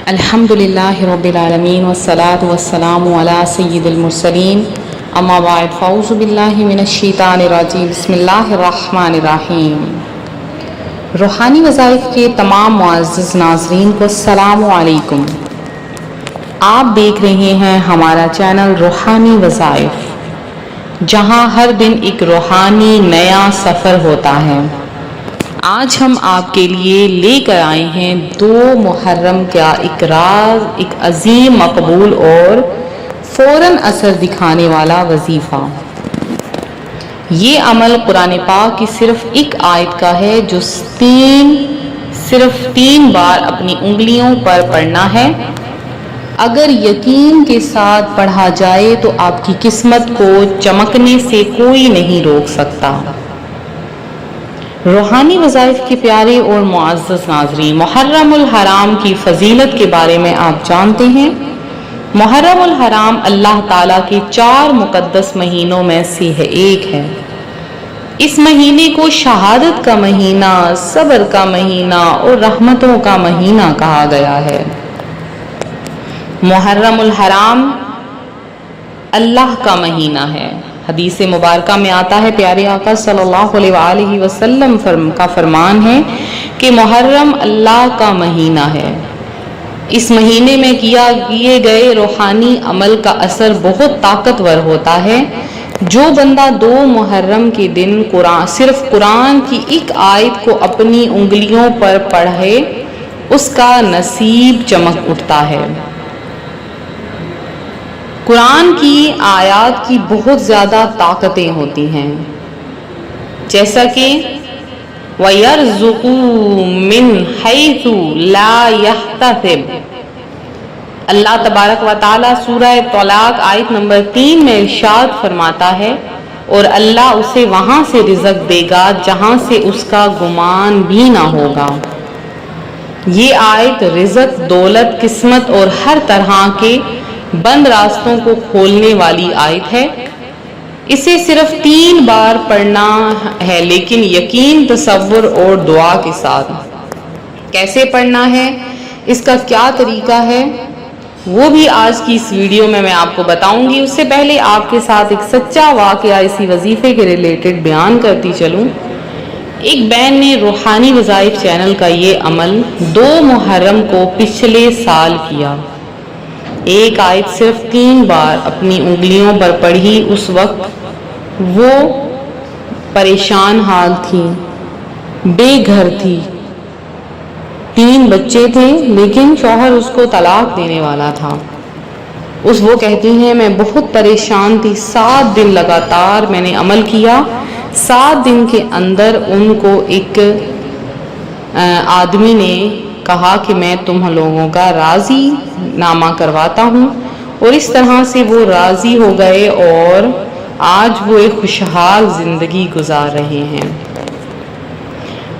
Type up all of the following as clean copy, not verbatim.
الحمدللہ رب العالمین والصلاة والسلام علی سید المرسلین اما بعد فاعوذ باللہ من الشیطان الرجیم بسم اللہ الرحمن الرحیم۔ روحانی وظائف کے تمام معزز ناظرین کو السلام علیکم۔ آپ دیکھ رہے ہیں ہمارا چینل روحانی وظائف، جہاں ہر دن ایک روحانی نیا سفر ہوتا ہے۔ آج ہم آپ کے لیے لے کر آئے ہیں 2 محرم کا ایک راز، ایک عظیم، مقبول اور فوراً اثر دکھانے والا وظیفہ۔ یہ عمل قرآن پاک کی صرف ایک آیت کا ہے جو صرف 3 بار اپنی انگلیوں پر پڑھنا ہے۔ اگر یقین کے ساتھ پڑھا جائے تو آپ کی قسمت کو چمکنے سے کوئی نہیں روک سکتا۔ روحانی وظائف کے پیارے اور معزز ناظرین، محرم الحرام کی فضیلت کے بارے میں آپ جانتے ہیں۔ محرم الحرام اللہ تعالیٰ کے 4 مقدس مہینوں میں سے ایک ہے۔ اس مہینے کو شہادت کا مہینہ، صبر کا مہینہ اور رحمتوں کا مہینہ کہا گیا ہے۔ محرم الحرام اللہ کا مہینہ ہے۔ حدیث مبارکہ میں آتا ہے، پیارے آقا صلی اللہ علیہ وآلہ وسلم کا فرمان ہے کہ محرم اللہ کا مہینہ ہے۔ اس مہینے میں کیے گئے روحانی عمل کا اثر بہت طاقتور ہوتا ہے۔ جو بندہ 2 محرم کے دن صرف قرآن کی ایک آیت کو اپنی انگلیوں پر پڑھے، اس کا نصیب چمک اٹھتا ہے۔ قرآن کی آیات کی بہت زیادہ طاقتیں ہوتی ہیں، جیسا کہ وَيَرْزُقُهُ مِنْ حَيْثُ لَا يَحْتَسِبُ۔ اللہ تبارک و تعالیٰ سورہ طلاق آیت نمبر 3 میں ارشاد فرماتا ہے، اور اللہ اسے وہاں سے رزق دے گا جہاں سے اس کا گمان بھی نہ ہوگا۔ یہ آیت رزق، دولت، قسمت اور ہر طرح کے بند راستوں کو کھولنے والی آیت ہے۔ اسے صرف 3 بار پڑھنا ہے، لیکن یقین، تصور اور دعا کے ساتھ۔ کیسے پڑھنا ہے، اس کا کیا طریقہ ہے، وہ بھی آج کی اس ویڈیو میں آپ کو بتاؤں گی۔ اس سے پہلے آپ کے ساتھ ایک سچا واقعہ اسی وظیفے کے ریلیٹڈ بیان کرتی چلوں۔ ایک بہن نے روحانی وظائف چینل کا یہ عمل 2 محرم کو پچھلے سال کیا۔ ایک آیت صرف 3 بار اپنی انگلیوں پر پڑھی۔ اس وقت وہ پریشان حال تھی، بے گھر تھی، 3 بچے تھے، لیکن شوہر اس کو طلاق دینے والا تھا۔ وہ کہتی ہیں میں بہت پریشان تھی، 7 دن لگاتار میں نے عمل کیا۔ 7 دن کے اندر ان کو ایک آدمی نے کہا کہ میں تم لوگوں کا راضی نامہ کرواتا ہوں، اور اس طرح سے وہ راضی ہو گئے اور آج وہ ایک خوشحال زندگی گزار رہے ہیں۔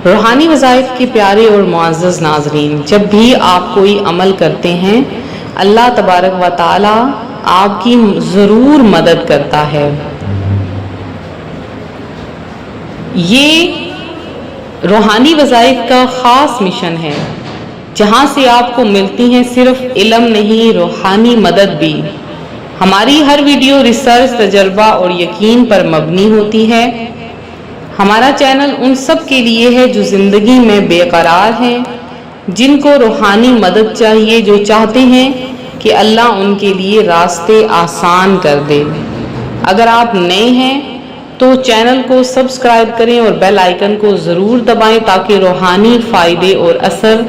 روحانی وظائف کے پیارے اور معزز ناظرین، جب بھی آپ کوئی عمل کرتے ہیں، اللہ تبارک و تعالی آپ کی ضرور مدد کرتا ہے۔ یہ روحانی وظائف کا خاص مشن ہے، جہاں سے آپ کو ملتی ہیں صرف علم نہیں، روحانی مدد بھی۔ ہماری ہر ویڈیو ریسرچ، تجربہ اور یقین پر مبنی ہوتی ہے۔ ہمارا چینل ان سب کے لیے ہے جو زندگی میں بے قرار ہیں، جن کو روحانی مدد چاہیے، جو چاہتے ہیں کہ اللہ ان کے لیے راستے آسان کر دے۔ اگر آپ نئے ہیں تو چینل کو سبسکرائب کریں اور بیل آئیکن کو ضرور دبائیں تاکہ روحانی فائدے اور اثر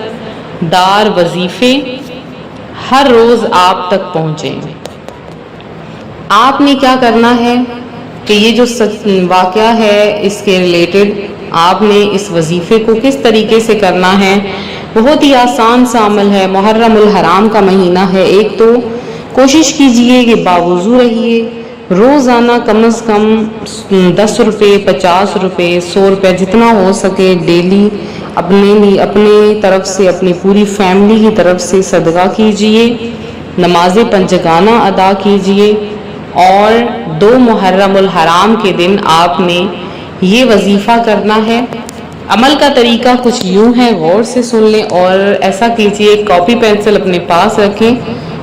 دار وظیفے ہر روز آپ تک پہنچیں۔ آپ نے کیا کرنا ہے کہ یہ جو واقعہ ہے اس کے ریلیٹڈ آپ نے اس وظیفے کو کس طریقے سے کرنا ہے، بہت ہی آسان سا عمل ہے۔ محرم الحرام کا مہینہ ہے، ایک تو کوشش کیجئے کہ باوضو رہیے، روزانہ کم از کم 10 روپے، 50 روپے، 100 روپے جتنا ہو سکے ڈیلی اپنے طرف سے، اپنی پوری فیملی کی طرف سے صدقہ کیجئے، نماز پنجگانہ ادا کیجئے، اور 2 محرم الحرام کے دن آپ نے یہ وظیفہ کرنا ہے۔ عمل کا طریقہ کچھ یوں ہے، غور سے سن لیں اور ایسا کیجیے، کاپی پینسل اپنے پاس رکھیں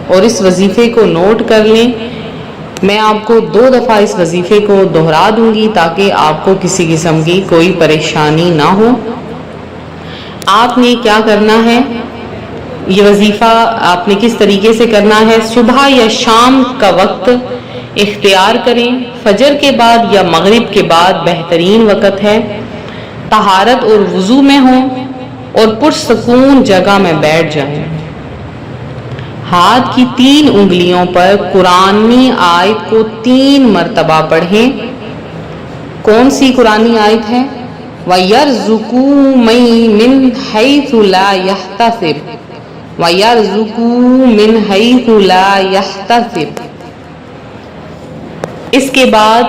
اور اس وظیفے کو نوٹ کر لیں۔ میں آپ کو 2 دفعہ اس وظیفے کو دہرا دوں گی تاکہ آپ کو کسی قسم کی کوئی پریشانی نہ ہو۔ آپ نے کیا کرنا ہے، یہ وظیفہ آپ نے کس طریقے سے کرنا ہے، صبح یا شام کا وقت اختیار کریں، فجر کے بعد یا مغرب کے بعد بہترین وقت ہے، طہارت اور وضو میں ہوں اور پرسکون جگہ میں بیٹھ جائیں۔ ہاتھ کی 3 انگلیوں پر قرآنی آیت کو 3 مرتبہ پڑھیں۔ کون سی قرآنی آیت ہے؟ وَيَرْزُقُهُ مِنْ حَيْثُ لَا يَحْتَسِبُ وَيَرْزُقُهُ مِنْ حَيْثُ لَا يَحْتَسِبُ۔ اس کے بعد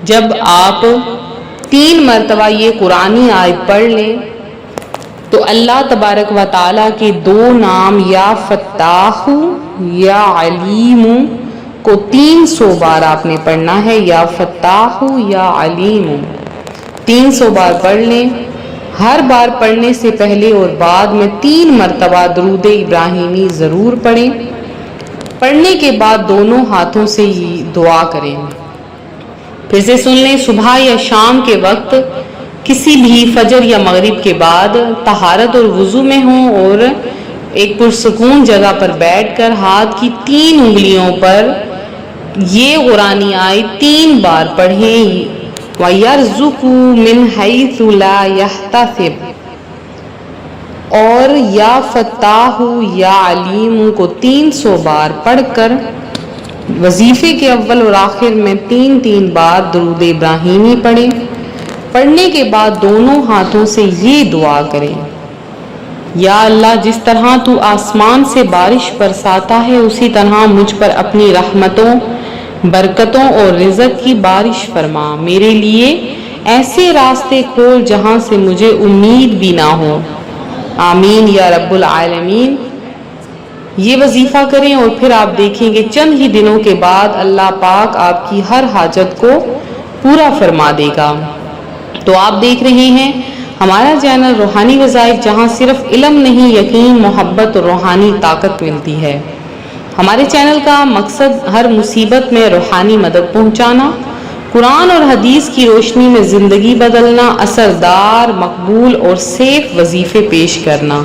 جب آپ 3 مرتبہ یہ قرآنی آیت پڑھ لیں تو اللہ تبارک و تعالیٰ کے 2 نام یا فتاح یا علیم کو 300 بار آپ نے پڑھنا ہے، یا فتاح یا علیم 300 بار پڑھ لیں۔ ہر بار پڑھنے سے پہلے اور بعد میں 3 مرتبہ درود ابراہیمی ضرور پڑھیں۔ پڑھنے کے بعد دونوں ہاتھوں سے دعا کریں۔ پھر سے سن لیں، صبح یا شام کے وقت کسی بھی فجر یا مغرب کے بعد طہارت اور وضو میں ہوں اور ایک پرسکون جگہ پر بیٹھ کر ہاتھ کی 3 انگلیوں پر یہ قرآنی آیت 3 بار پڑھیں، وَيَرْزُقُهُ مِنْ حَيْثُ لَا يَحْتَسِبُ اور یا فتاح یا علیم کو 300 بار پڑھ کر وظیفے کے اول اور آخر میں 3 بار درود ابراہیمی پڑھیں۔ پڑھنے کے بعد دونوں ہاتھوں سے یہ دعا کریں، یا اللہ جس طرح تو آسمان سے بارش برساتا ہے اسی طرح مجھ پر اپنی رحمتوں، برکتوں اور رزق کی بارش فرما، میرے لیے ایسے راستے کھول جہاں سے مجھے امید بھی نہ ہو، آمین یا رب العالمین۔ یہ وظیفہ کریں اور پھر آپ دیکھیں گے چند ہی دنوں کے بعد اللہ پاک آپ کی ہر حاجت کو پورا فرما دے گا۔ تو آپ دیکھ رہے ہیں ہمارا چینل روحانی وظائف، جہاں صرف علم نہیں، یقین، محبت اور روحانی طاقت ملتی ہے۔ ہمارے چینل کا مقصد ہر مصیبت میں روحانی مدد پہنچانا، قرآن اور حدیث کی روشنی میں زندگی بدلنا، اثردار، مقبول اور سیف وظیفے پیش کرنا۔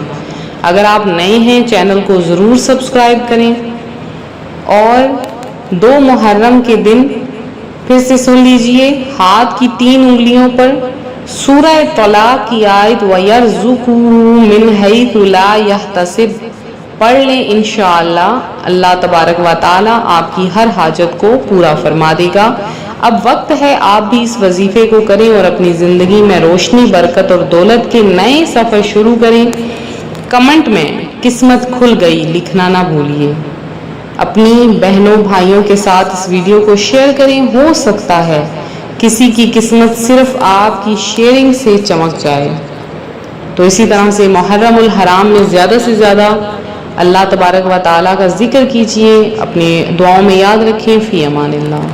اگر آپ نئے ہیں چینل کو ضرور سبسکرائب کریں۔ اور 2 محرم کے دن پھر سے سن لیجئے، ہاتھ کی 3 انگلیوں پر سورہ طلاق کی آیت وَيَرْزُقُهُ مِنْ حَيْثُ لَا يَحْتَسِبُ پڑھ لیں، انشاءاللہ اللہ تبارک و تعالی آپ کی ہر حاجت کو پورا فرما دے گا۔ اب وقت ہے آپ بھی اس وظیفے کو کریں اور اپنی زندگی میں روشنی، برکت اور دولت کے نئے سفر شروع کریں۔ کمنٹ میں قسمت کھل گئی لکھنا نہ بھولیے۔ اپنی بہنوں بھائیوں کے ساتھ اس ویڈیو کو شیئر کریں، ہو سکتا ہے کسی کی قسمت صرف آپ کی شیئرنگ سے چمک جائے۔ تو اسی طرح سے محرم الحرام میں زیادہ سے زیادہ اللہ تبارک و تعالیٰ کا ذکر کیجیے، اپنے دعاؤں میں یاد رکھیں۔ فی امان اللہ۔